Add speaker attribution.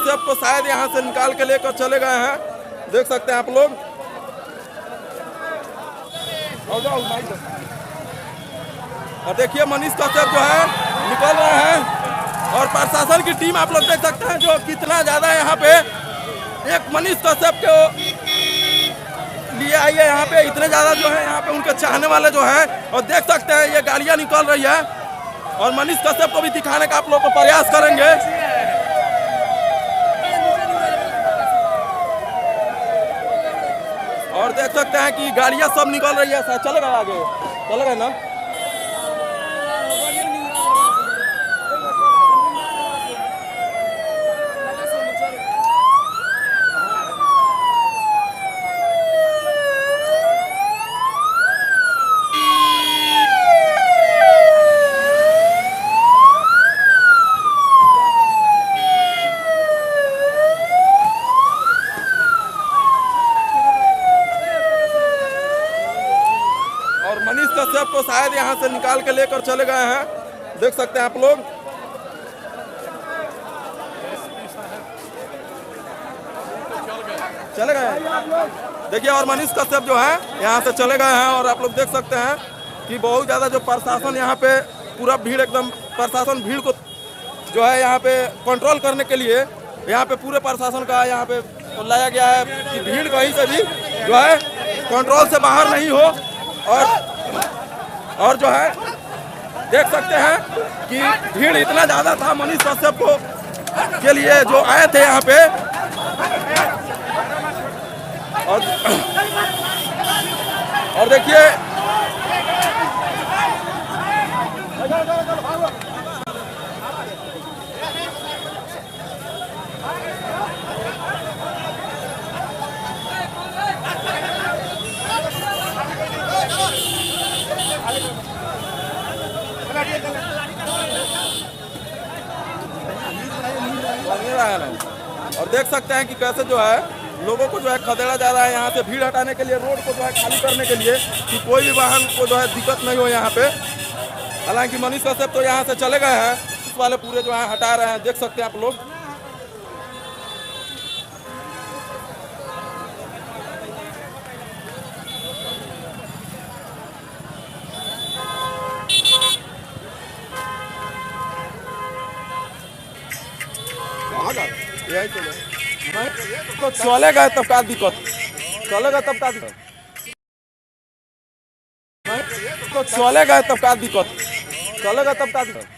Speaker 1: कश्यप को शायद यहाँ से निकाल के लेकर चले गए हैं, देख सकते हैं आप लोग। और देखिए मनीष कश्यप जो है निकल रहे हैं और प्रशासन की टीम आप लोग देख सकते हैं जो कितना ज़्यादा यहाँ पे एक मनीष कश्यप को लिए आई है। यहाँ पे इतने ज़्यादा जो है यहाँ पे उनके चाहने वाले जो है, और देख सकते हैं ये गाड़ियाँ निकल रही है और मनीष कश्यप को भी दिखाने का आप लोग को प्रयास करेंगे। और देख सकते हैं कि गाड़ियाँ सब निकल रही है। शायद चलेगा आगे, चलेगा ना। और मनीष कश्यप को शायद यहाँ से निकाल के लेकर चले गए हैं, देख सकते हैं आप लोग। चले गए देखिए, और मनीष कश्यप जो है यहाँ से चले गए हैं। और आप लोग देख सकते हैं कि बहुत ज़्यादा जो प्रशासन यहाँ पे पूरा भीड़ एकदम प्रशासन भीड़ को जो है यहाँ पे कंट्रोल करने के लिए यहाँ पे पूरे प्रशासन का यहाँ पे लाया गया है कि भीड़ कहीं से भी जो है कंट्रोल से बाहर नहीं हो। और जो है देख सकते हैं कि भीड़ इतना ज़्यादा था मनीष कश्यप को के लिए जो आए थे यहाँ पे। और देखिए और देख सकते हैं कि कैसे जो है लोगों को जो है खदेड़ा जा रहा है यहाँ से भीड़ हटाने के लिए, रोड को जो है खाली करने के लिए कि कोई भी वाहन को जो है दिक्कत नहीं हो यहाँ पे। हालांकि मनीष कश्यप तो यहाँ से चले गए हैं, इस वाले पूरे जो है हटा रहे हैं, देख सकते हैं आप लोग। यही तो चलेगा तब का दिक्कत, चलेगा तब का दिक्कत, तो चलेगा तब का दिक्कत, चलेगा तब का दिक्कत।